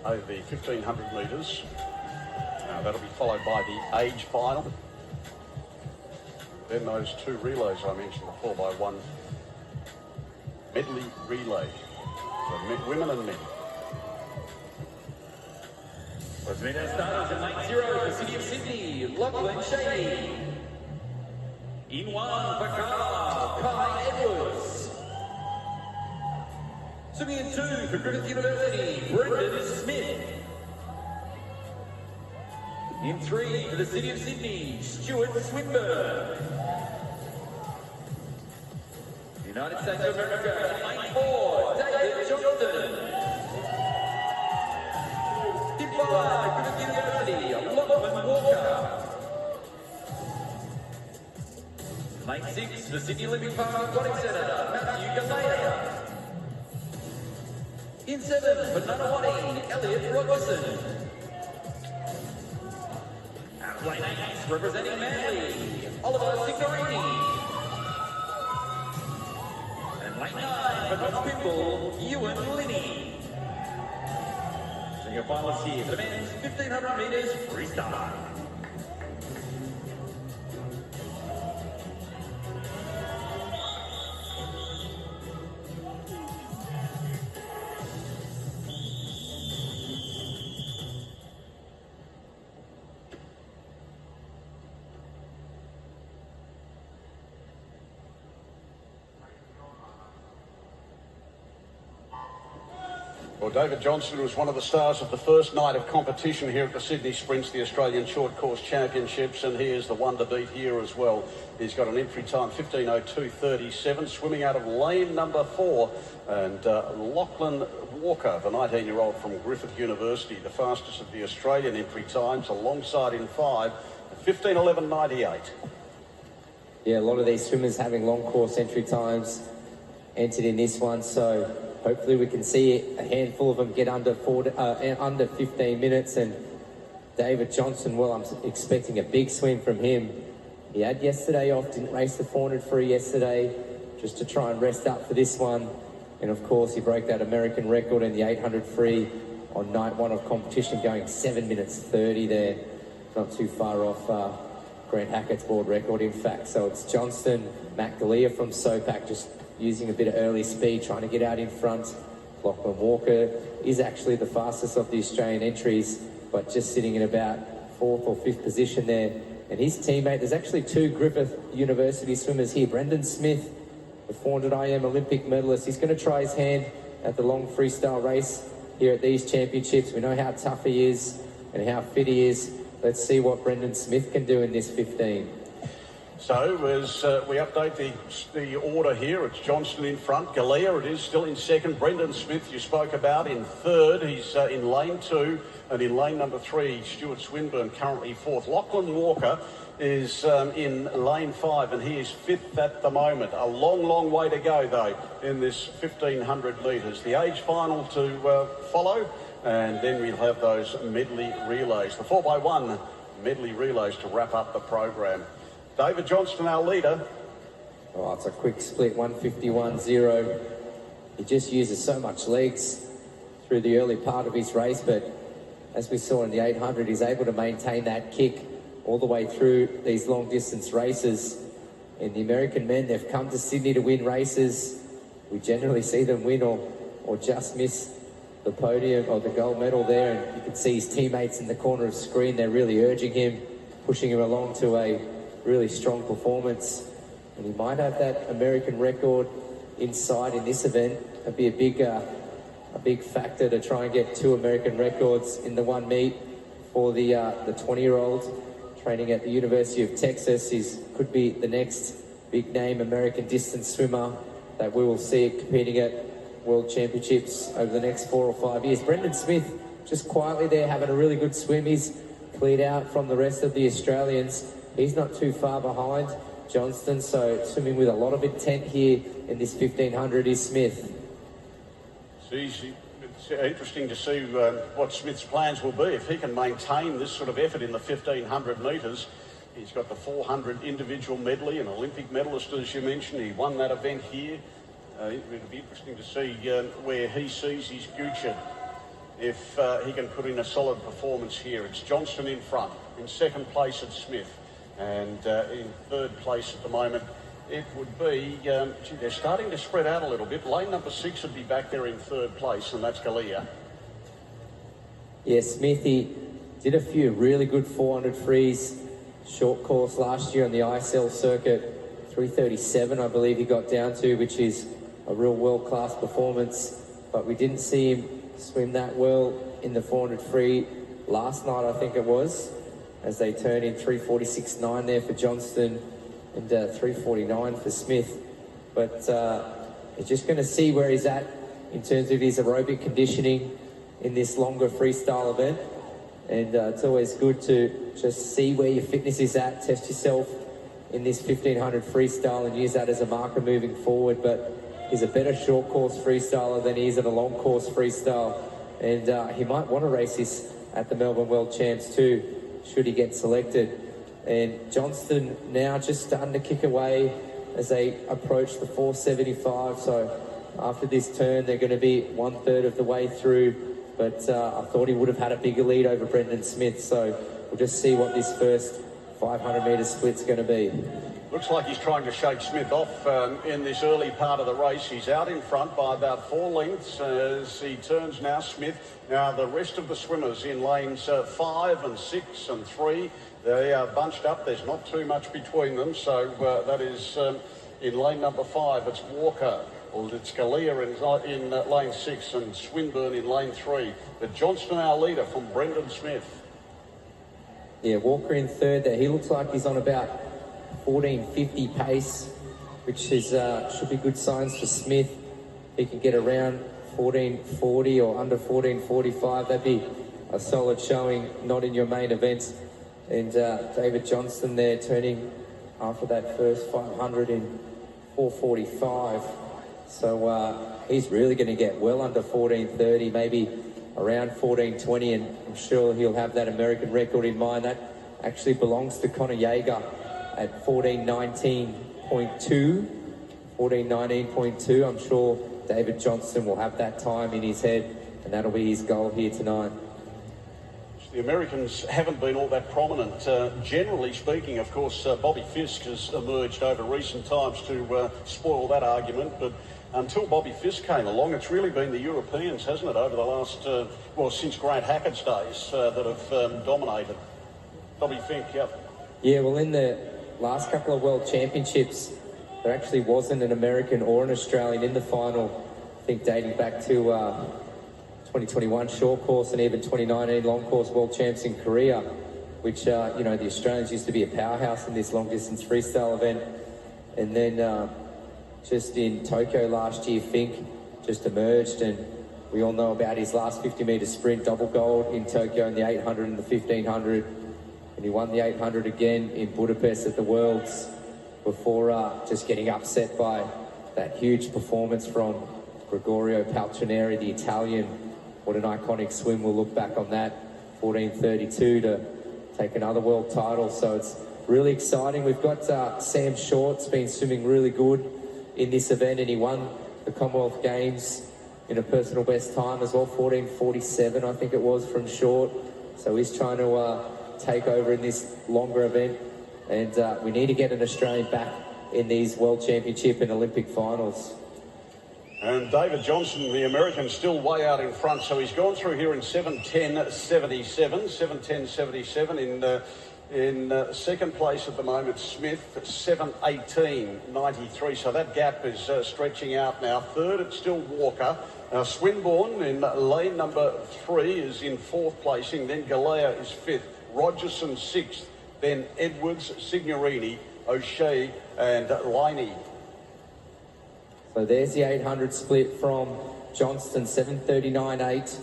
over the 1500 metres. That'll be followed by the age final. Then those two relays I mentioned, the 4x1 medley relay. So women and men. Let's meet our starters in lane 0 for City of Sydney, Lachlan Shady. In 1 for Carlisle, Kai Edwards. Swimming in 2 for Griffith University, Brendan Smith. In 3 for the City of Sydney, Stuart Swinburne. United States of America, lane 4, David Johnson. In 5, Griffith University, Lachlan Walker. Lane 6 for Sydney Olympic Park Aquatic Centre, Matthew Galea. In 7 for Nunawading, Elliot Rogerson. Out of lane 8, representing Manly, Oliver Signorini. And lane 9 for North Pimble, Ewan Linney. Senior finalists here for the men's 1500 metres freestyle. Well, David Johnson was one of the stars of the first night of competition here at the Sydney Sprints, the Australian Short Course Championships, and he is the one to beat here as well. He's got an entry time 15:02:37, swimming out of lane number 4, and Lachlan Walker, the 19-year-old from Griffith University, the fastest of the Australian entry times, alongside in 5, 15:11:98. Yeah, a lot of these swimmers having long course entry times entered in this one, so hopefully we can see a handful of them get under 15 minutes. And David Johnson, well, I'm expecting a big swim from him. He had yesterday off, didn't race the 400 free yesterday, just to try and rest up for this one. And of course, he broke that American record in the 800 free on night 1 of competition, going 7 minutes 30 there. Not too far off Grant Hackett's world record, in fact. So it's Johnston, Matt Galea from SOPAC, just using a bit of early speed, trying to get out in front. Lachlan Walker is actually the fastest of the Australian entries, but just sitting in about 4th or 5th position there. And his teammate, there's actually 2 Griffith University swimmers here. Brendan Smith, the 400 IM Olympic medalist. He's going to try his hand at the long freestyle race here at these championships. We know how tough he is and how fit he is. Let's see what Brendan Smith can do in this 15. So as we update the order here, it's Johnston in front, Galea, it is still in 2nd, Brendan Smith you spoke about in 3rd, he's in lane 2, and in lane number 3, Stuart Swinburne currently 4th. Lachlan Walker is in lane 5, and he is 5th at the moment. A long way to go though in this 1500 metres. The age final to follow, and then we'll have those medley relays, the 4x1 medley relays to wrap up the program. David Johnston, our leader. Oh, it's a quick split, 151.0. He just uses so much legs through the early part of his race, but as we saw in the 800, he's able to maintain that kick all the way through these long distance races. And the American men, they've come to Sydney to win races. We generally see them win or just miss the podium or the gold medal there. And you can see his teammates in the corner of the screen. They're really urging him, pushing him along to a really strong performance, and he might have that American record inside in this event. It'd be a big factor to try and get 2 American records in the one meet for the 20-year-old training at the University of Texas. He could be the next big name American distance swimmer that we will see competing at World Championships over the next 4 or 5 years. Brendan Smith just quietly there having a really good swim. He's cleared out from the rest of the Australians. He's not too far behind Johnston, so swimming with a lot of intent here in this 1500 is Smith. It's interesting to see what Smith's plans will be if he can maintain this sort of effort in the 1500 metres. He's got the 400 individual medley, an Olympic medalist, as you mentioned. He won that event here. It'll be interesting to see where he sees his future. if he can put in a solid performance here. It's Johnston in front. In second place, it's Smith. And in third place at the moment, it would be, they're starting to spread out a little bit. Lane number 6 would be back there in third place, and that's Galea. Yeah, Smithy did a few really good 400 frees, short course last year on the ISL circuit. 337, I believe he got down to, which is a real world-class performance. But we didn't see him swim that well in the 400 free last night, I think it was, as they turn in 346.9 there for Johnston and 349 for Smith. But you're just going to see where he's at in terms of his aerobic conditioning in this longer freestyle event. And it's always good to just see where your fitness is at, test yourself in this 1500 freestyle and use that as a marker moving forward. But he's a better short course freestyler than he is at a long course freestyle. And he might want to race this at the Melbourne World Champs too, should he get selected. And Johnston now just starting to kick away as they approach the 475. So after this turn, they're going to be 1/3 of the way through. But I thought he would have had a bigger lead over Brendan Smith. So we'll just see what this first 500-metre split's going to be. Looks like he's trying to shake Smith off in this early part of the race. He's out in front by about 4 lengths as he turns now, Smith. Now, the rest of the swimmers in lanes 5 and 6 and 3, they are bunched up. There's not too much between them. So that is in lane number 5, it's Walker. Well, it's Galea in lane 6 and Swinburne in lane 3. But Johnston, our leader, from Brendan Smith. Yeah, Walker in third there. He looks like he's on about 14.50 pace, which is should be good signs for Smith. He can get around 14.40 or under 14.45. That'd be a solid showing, not in your main events. And David Johnston there turning after that first 500 in 4.45. So he's really going to get well under 14.30, maybe around 14.20, and I'm sure he'll have that American record in mind. That actually belongs to Conor Jaeger at 14.19.2. 14.19.2. I'm sure David Johnston will have that time in his head, and that'll be his goal here tonight. The Americans haven't been all that prominent. Generally speaking, of course, Bobby Fisk has emerged over recent times to spoil that argument, but until Bobby Fisk came along, it's really been the Europeans, hasn't it, over the last, since Grant Hackett's days, that have dominated. Bobby Fink, yep. Yeah, well, in the last couple of World Championships, there actually wasn't an American or an Australian in the final, I think dating back to 2021 short course and even 2019 long course World Champs in Korea, which, the Australians used to be a powerhouse in this long distance freestyle event. And then just in Tokyo last year, Fink just emerged, and we all know about his last 50-metre sprint, double gold in Tokyo in the 800 and the 1500. And he won the 800 again in Budapest at the Worlds before just getting upset by that huge performance from Gregorio Paltrinieri, the Italian. What an iconic swim. We'll look back on that. 14.32 to take another world title. So it's really exciting. We've got Sam Short's been swimming really good in this event, and he won the Commonwealth Games in a personal best time as well, 14.47 I think it was from Short. So he's trying to take over in this longer event, and we need to get an Australian back in these World Championship and Olympic finals. And David Johnston, the American, still way out in front. So he's gone through here in 7:10.77. 7:10.77 in second place at the moment, Smith, 7:18.93. So that gap is stretching out now. Third, it's still Walker. Swinburne in lane number 3 is in 4th placing. Then Galea is 5th. Rogerson 6th. Then Edwards, Signorini, O'Shea and Liney. So there's the 800 split from Johnston, 7:39.8.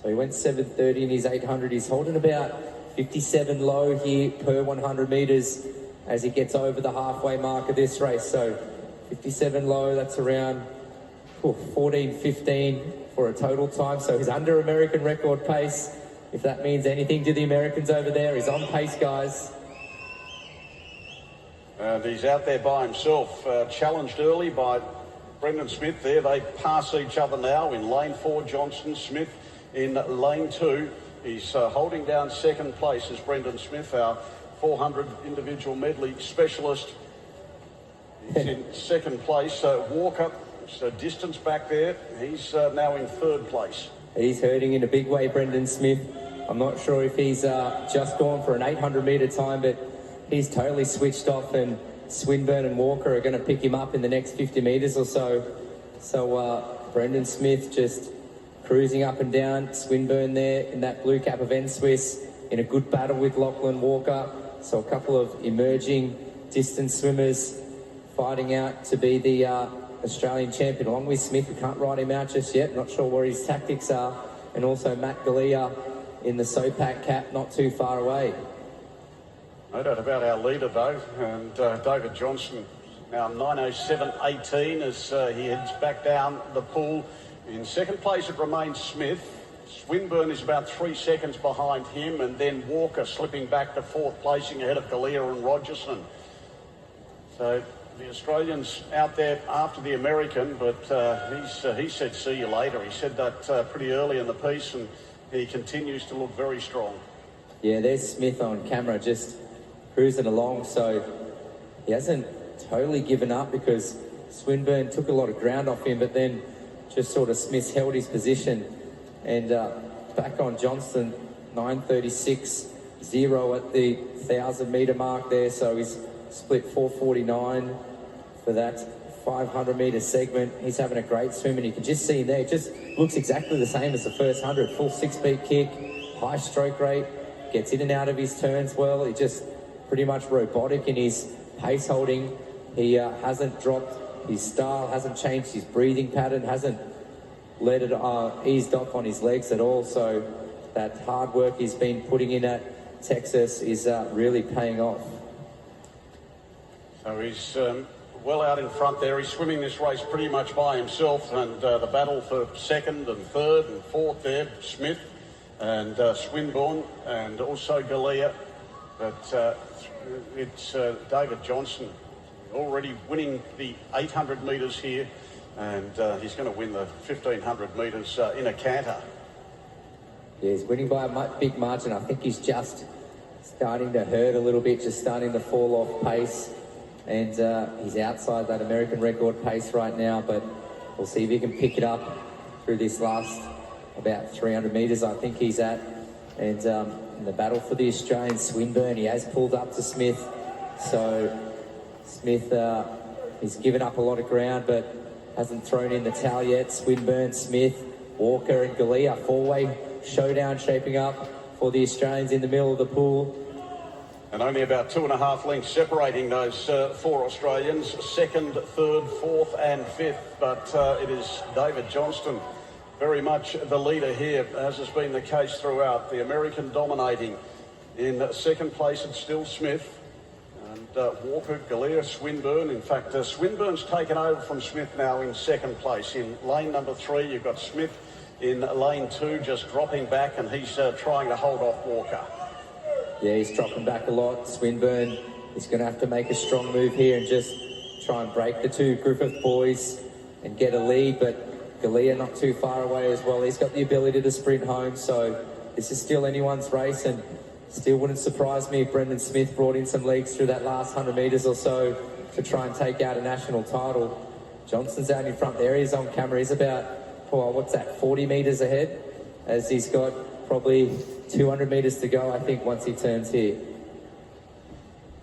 So he went 7:30 in his 800. He's holding about 57 low here per 100 metres as he gets over the halfway mark of this race. So 57 low, that's around 14.15 for a total time. So he's under American record pace. If that means anything to the Americans over there, he's on pace, guys. And he's out there by himself, challenged early by Brendan Smith there. They pass each other now in lane 4, Johnston, Smith in lane 2. He's holding down second place as Brendan Smith, our 400 individual medley specialist. He's in second place. Walker, so distance back there. He's now in third place. He's hurting in a big way, Brendan Smith. I'm not sure if he's just gone for an 800-metre time, but he's totally switched off, and Swinburne and Walker are going to pick him up in the next 50 metres or so. So Brendan Smith just cruising up and down. Swinburne there in that blue cap of N-Swiss in a good battle with Lachlan Walker. So a couple of emerging distance swimmers fighting out to be the Australian champion, along with Smith, who can't ride him out just yet. Not sure where his tactics are. And also Matt Galea in the SOPAC cap, not too far away. No doubt about our leader, though, and David Johnston, now 9:07.18 as he heads back down the pool. In second place, it remains Smith. Swinburne is about 3 seconds behind him, and then Walker slipping back to fourth placing ahead of Galea and Rogerson. So the Australians out there after the American, but he said see you later. He said that pretty early in the piece, and he continues to look very strong. Yeah, there's Smith on camera just cruising along, so he hasn't totally given up because Swinburne took a lot of ground off him, but then just sort of Smith held his position. And back on Johnston, 9:36.0 at the 1,000-metre mark there, so he's split 4:49 for that 500-metre segment. He's having a great swim, and you can just see him there. It just looks exactly the same as the first 100. Full 6-beat kick, high stroke rate, gets in and out of his turns well. He just pretty much robotic in his pace holding. He hasn't dropped his style, hasn't changed his breathing pattern, hasn't let it eased off on his legs at all. So that hard work he's been putting in at Texas is really paying off. So he's well out in front there. He's swimming this race pretty much by himself, and the battle for second and third and fourth there, Smith and Swinburne and also Galea. But it's David Johnston already winning the 800 metres here, and he's going to win the 1,500 metres in a canter. Yeah, he's winning by a big margin. I think he's just starting to hurt a little bit, just starting to fall off pace. And he's outside that American record pace right now, but we'll see if he can pick it up through this last about 300 metres I think he's at. And in the battle for the Australian, Swinburne, he has pulled up to Smith. So Smith he's given up a lot of ground, but hasn't thrown in the towel yet. Swinburne, Smith, Walker and Galea, four-way showdown shaping up for the Australians in the middle of the pool. And only about 2.5 lengths separating those four Australians, second, third, fourth and fifth. But it is David Johnston very much the leader here, as has been the case throughout. The American dominating. In second place, it's still Smith. And Walker, Galea, Swinburne. In fact, Swinburne's taken over from Smith now in second place. In lane number 3, you've got Smith in lane 2, just dropping back, and he's trying to hold off Walker. Yeah, he's dropping back a lot. Swinburne is going to have to make a strong move here and just try and break the two Griffith boys and get a lead, but Galea not too far away as well. He's got the ability to sprint home, so this is still anyone's race, and still wouldn't surprise me if Brendan Smith brought in some legs through that last 100 metres or so to try and take out a national title. Johnston's out in front there. He's on camera. He's about, 40 metres ahead, as he's got probably 200 metres to go, I think, once he turns here.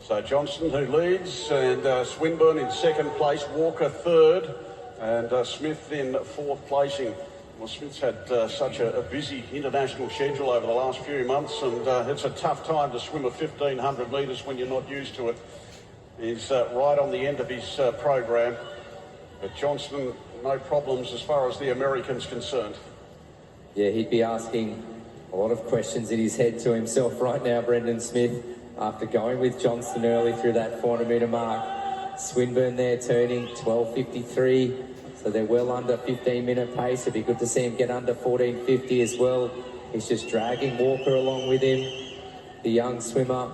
So Johnston who leads, and Swinburne in second place, Walker third, and Smith in fourth placing. Well, Smith's had such a busy international schedule over the last few months, and it's a tough time to swim a 1,500 metres when you're not used to it. He's right on the end of his program, but Johnston, no problems as far as the American's concerned. Yeah, he'd be asking a lot of questions in his head to himself right now, Brendan Smith, after going with Johnston early through that 400-metre mark. Swinburne there turning 12:53, so they're well under 15-minute pace. It'd be good to see him get under 14:50 as well. He's just dragging Walker along with him, the young swimmer.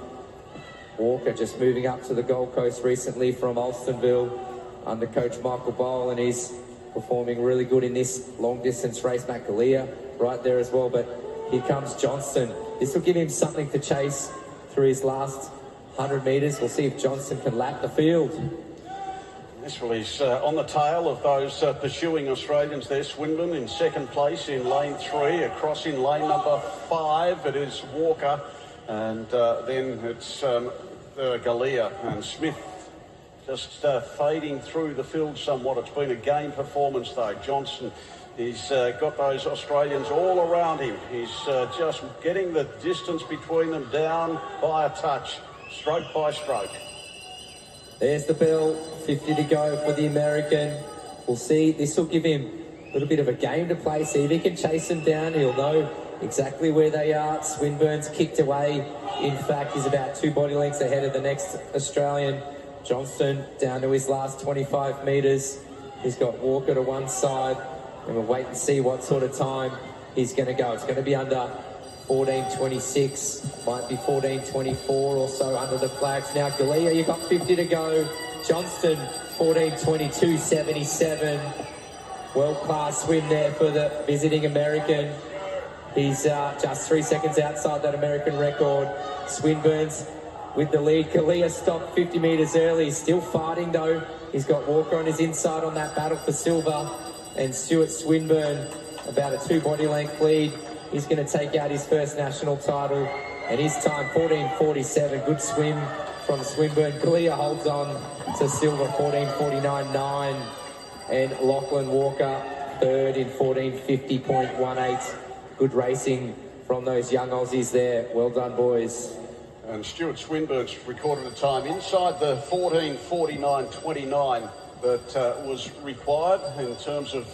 Walker just moving up to the Gold Coast recently from Alstonville under coach Michael Bowl, and he's performing really good in this long-distance race. Matt Galea right there as well. But here comes Johnston. This will give him something to chase through his last 100 metres. We'll see if Johnston can lap the field. This one is on the tail of those pursuing Australians there. Swinburne in second place in lane 3. Across in lane number 5, it is Walker. And then it's Galea and Smith just fading through the field somewhat. It's been a game performance though. Johnston, he's got those Australians all around him. He's just getting the distance between them down by a touch, stroke by stroke. There's the bell, 50 to go for the American. We'll see, this will give him a little bit of a game to play. See if he can chase them down. He'll know exactly where they are. Swinburne's kicked away. In fact, he's about 2 body lengths ahead of the next Australian. Johnston down to his last 25 metres. He's got Walker to one side. And we'll wait and see what sort of time he's going to go. It's going to be under 14.26, might be 14.24 or so under the flags. Now, Galea, you've got 50 to go. Johnston, 14.22.77. World-class swim there for the visiting American. He's just 3 seconds outside that American record. Swinburne's with the lead. Galea stopped 50 metres early. He's still fighting, though. He's got Walker on his inside on that battle for silver. And Stuart Swinburne, about a 2 body length lead. He's going to take out his first national title. And his time, 14.47. Good swim from Swinburne. Galea holds on to silver, 14.49.9. And Lachlan Walker, third in 14.50.18. Good racing from those young Aussies there. Well done, boys. And Stuart Swinburne's recorded a time inside the 14.49.29 that was required in terms of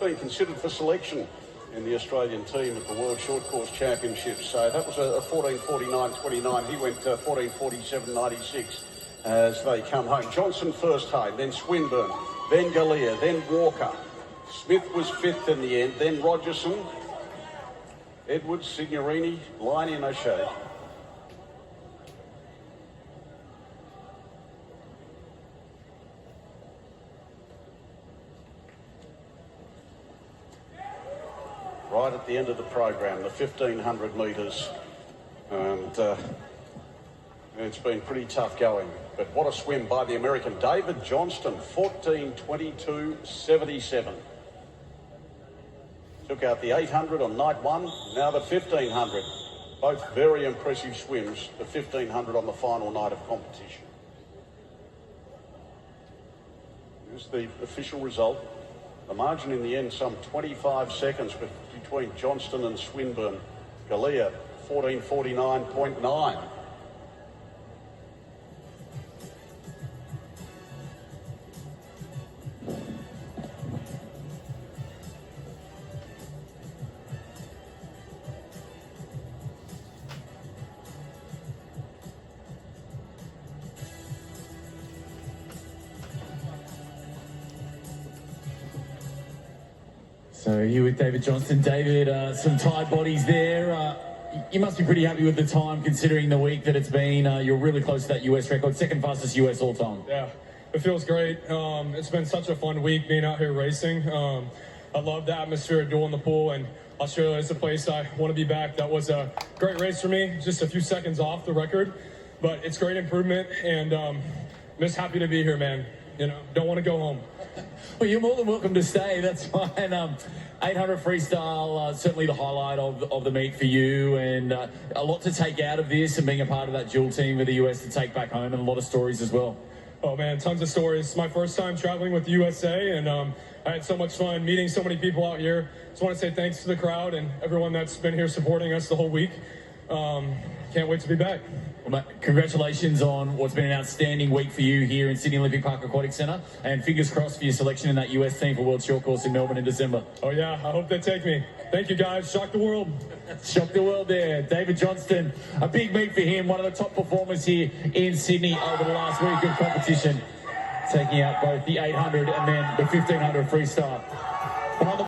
being considered for selection in the Australian team at the World Short Course Championships. So that was a 14.49.29. He went 14.47.96 as they come home. Johnson first home, then Swinburne, then Galea, then Walker. Smith was 5th in the end, then Rogerson, Edwards, Signorini, Liney and O'Shea. Right at the end of the program, the 1,500 metres, and it's been pretty tough going. But what a swim by the American. David Johnston, 14.22.77. Took out the 800 on night 1, now the 1,500. Both very impressive swims, the 1,500 on the final night of competition. Here's the official result. The margin in the end, some 25 seconds between Johnston and Swinburne. Galea, 14.49.9. So here with David Johnston. David, some tired bodies there. You must be pretty happy with the time considering the week that it's been. You're really close to that US record, second fastest US all time. Yeah, it feels great. It's been such a fun week being out here racing. I love the atmosphere of dual in the pool, and Australia is a place I want to be back. That was a great race for me, just a few seconds off the record, but it's great improvement, and I'm just happy to be here, man. You know, don't want to go home. Well, you're more than welcome to stay. That's fine. 800 freestyle, certainly the highlight of the meet for you, and a lot to take out of this and being a part of that dual team with the US to take back home, and a lot of stories as well. Oh man, tons of stories. It's my first time traveling with the USA, and I had so much fun meeting so many people out here. Just want to say thanks to the crowd and everyone that's been here supporting us the whole week. Can't wait to be back. Well, mate, congratulations on what's been an outstanding week for you here in Sydney Olympic Park Aquatic Centre, and fingers crossed for your selection in that US team for World Short Course in Melbourne in December. Oh yeah, I hope they take me. Thank you guys, shock the world. Shock the world there. David Johnston, a big meet for him, one of the top performers here in Sydney over the last week of competition, taking out both the 800 and then the 1,500 freestyle. But on the